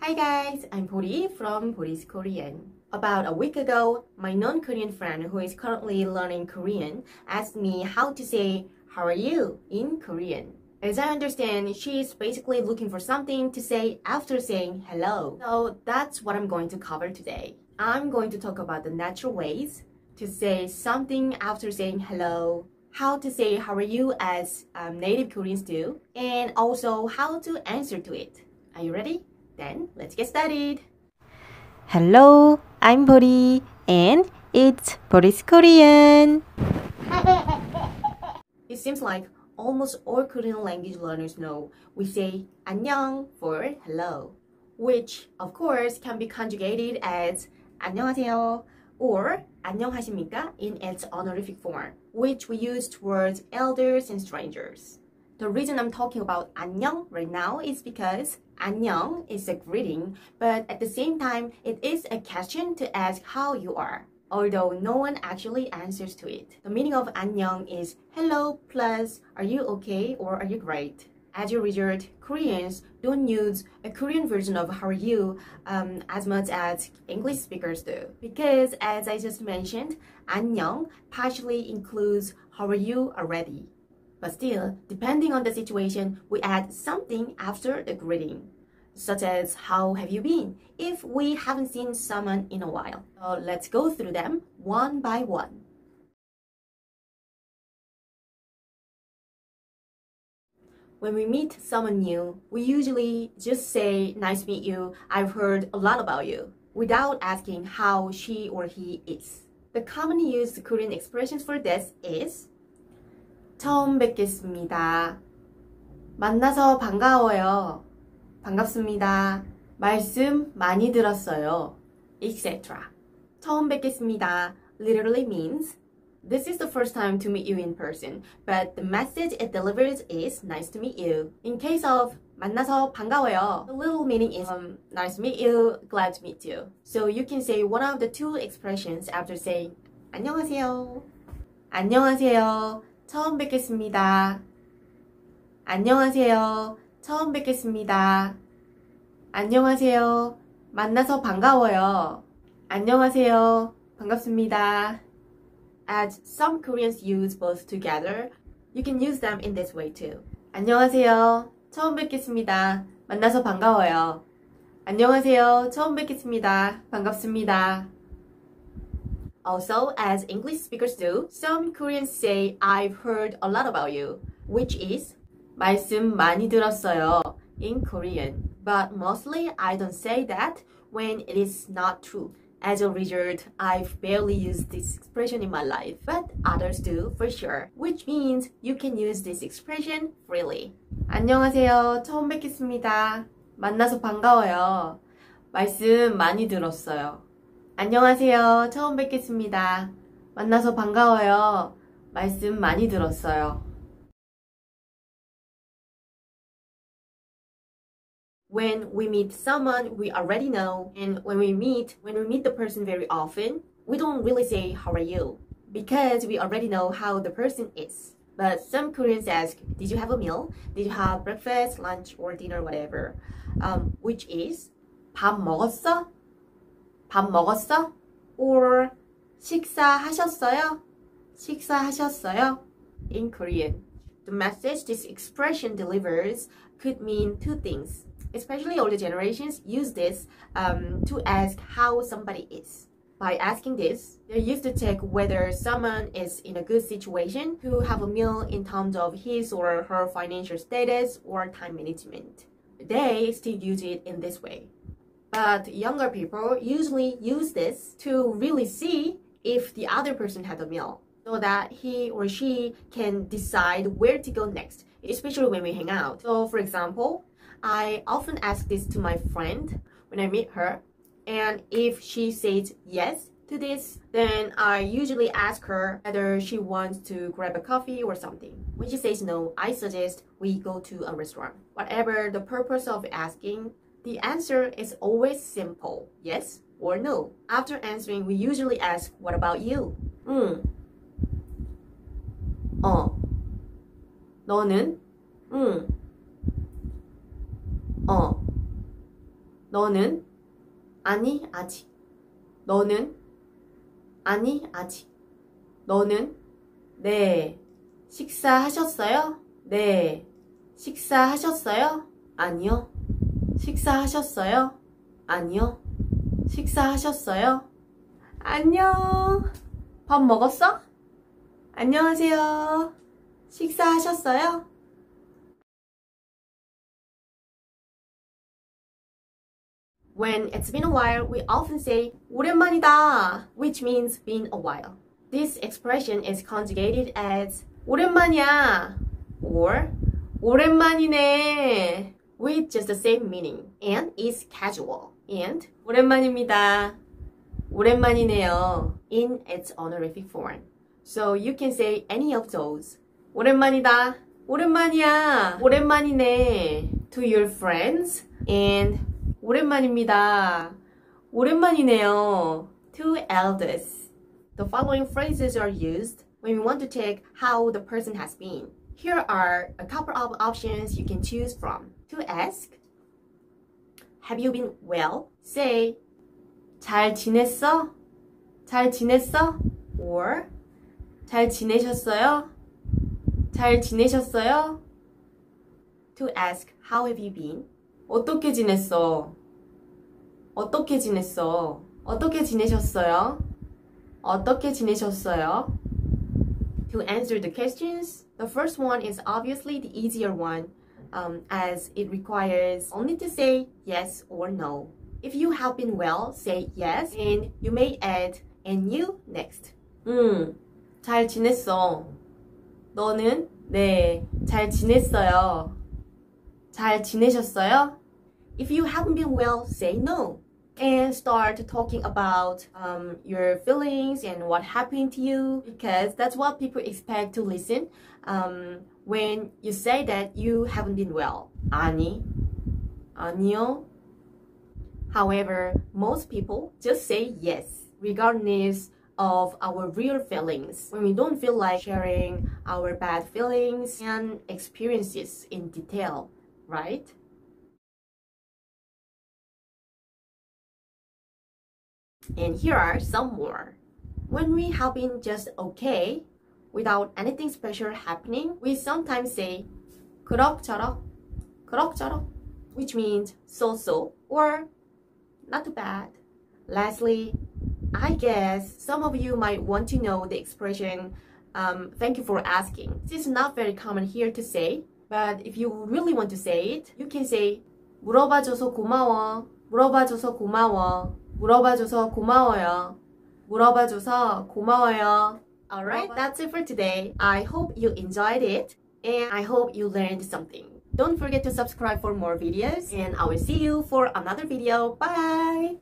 Hi guys, I'm Boli from Boli's Korean. About a week ago, my non-Korean friend who is currently learning Korean asked me how to say "How are you?" in Korean. As I understand, she is basically looking for something to say after saying hello. So that's what I'm going to cover today. I'm going to talk about the natural ways to say something after saying hello, how to say "How are you?" as native Koreans do, and also how to answer to it. Are you ready? Then let's get started. Hello, I'm Boli and it's Boli's Korean. It seems like almost all Korean language learners know we say 안녕 for hello, which of course can be conjugated as 안녕하세요 or 안녕하십니까 in its honorific form, which we use towards elders and strangers. The reason I'm talking about 안녕 right now is because 안녕 is a greeting, but at the same time, it is a question to ask how you are, although no one actually answers to it. The meaning of 안녕 is hello plus are you okay or are you great? As a result, Koreans don't use a Korean version of how are you as much as English speakers do. Because as I just mentioned, 안녕 partially includes how are you already. But still, depending on the situation, we add something after the greeting, such as how have you been, if we haven't seen someone in a while. So let's go through them one by one. When we meet someone new, we usually just say, nice to meet you, I've heard a lot about you, without asking how she or he is. The commonly used Korean expressions for this is 처음 뵙겠습니다. 만나서 반가워요. 반갑습니다. 말씀 많이 들었어요. etc. 처음 뵙겠습니다 literally means this is the first time to meet you in person, but the message it delivers is nice to meet you. In case of 만나서 반가워요, the little meaning is nice to meet you, glad to meet you. So you can say one of the two expressions after saying 안녕하세요. 안녕하세요. 처음 뵙겠습니다. 안녕하세요. 처음 뵙겠습니다. 안녕하세요. 만나서 반가워요. 안녕하세요. 반갑습니다. As some Koreans use both together, you can use them in this way too. 안녕하세요. 처음 뵙겠습니다. 만나서 반가워요. 안녕하세요. 처음 뵙겠습니다. 반갑습니다. Also, as English speakers do, some Koreans say I've heard a lot about you, which is 말씀 많이 들었어요 in Korean. But mostly I don't say that when it is not true. As a result, I've barely used this expression in my life, but others do for sure, which means you can use this expression freely. 안녕하세요. 처음 뵙겠습니다. 만나서 반가워요. 말씀 많이 들었어요. 안녕하세요. 처음 뵙겠습니다. 만나서 반가워요. 말씀 많이 들었어요. When we meet someone we already know, and when we meet the person very often, we don't really say how are you, because we already know how the person is. But some Koreans ask, did you have a meal? Did you have breakfast, lunch, or dinner, whatever? Which is 밥 먹었어? 밥 먹었어? Or 식사하셨어요? 식사하셨어요? In Korean. The message this expression delivers could mean two things. Especially older generations use this to ask how somebody is. By asking this, they're used to check whether someone is in a good situation, to have a meal in terms of his or her financial status or time management. They still use it in this way. But younger people usually use this to really see if the other person had a meal, so that he or she can decide where to go next, especially when we hang out. So for example, I often ask this to my friend when I meet her, and if she says yes to this, then I usually ask her whether she wants to grab a coffee or something. When she says no, I suggest we go to a restaurant. Whatever the purpose of asking, the answer is always simple, yes or no. After answering, we usually ask, what about you? 너는? 너는? 아니, 아직. 너는? 아니, 아직. 너는? 네. 식사하셨어요? 네. 식사하셨어요? 아니요. 식사하셨어요? 아니요. 식사하셨어요? 안녕. 밥 먹었어? 안녕하세요. 식사하셨어요? When it's been a while, we often say 오랜만이다, which means been a while. This expression is conjugated as 오랜만이야 or 오랜만이네 with just the same meaning and is casual. And 오랜만입니다, 오랜만이네요 in its honorific form. So you can say any of those. 오랜만이다, 오랜만이야, 오랜만이네 to your friends and 오랜만입니다, 오랜만이네요 to elders. The following phrases are used when we want to check how the person has been. Here are a couple of options you can choose from. To ask, have you been well? Say, 잘 지냈어? 잘 지냈어? Or, 잘 지내셨어요? 잘 지내셨어요? To ask, how have you been? 어떻게 지냈어? 어떻게 지냈어? 어떻게 지내셨어요? 어떻게 지내셨어요? To answer the questions, the first one is obviously the easier one, as it requires only to say yes or no. If you have been well, say yes, and you may add and you next. 잘 지냈어. 너는? 네, 잘 지냈어요. 잘 지내셨어요? If you haven't been well, say no. And start talking about your feelings and what happened to you, because that's what people expect to listen when you say that you haven't been well. 아니, 아니요. However, most people just say yes, regardless of our real feelings, when we don't feel like sharing our bad feelings and experiences in detail, right? And here are some more. When we have been just okay, without anything special happening, we sometimes say 그럭저럭, 그럭저럭, which means so-so or not too bad. Lastly, I guess some of you might want to know the expression thank you for asking. This is not very common here to say, but if you really want to say it, you can say 물어봐줘서 고마워, 물어봐줘서 고마워, 물어봐줘서 고마워요, 물어봐줘서 고마워요. Alright, that's it for today. I hope you enjoyed it and I hope you learned something. Don't forget to subscribe for more videos and I will see you for another video. Bye!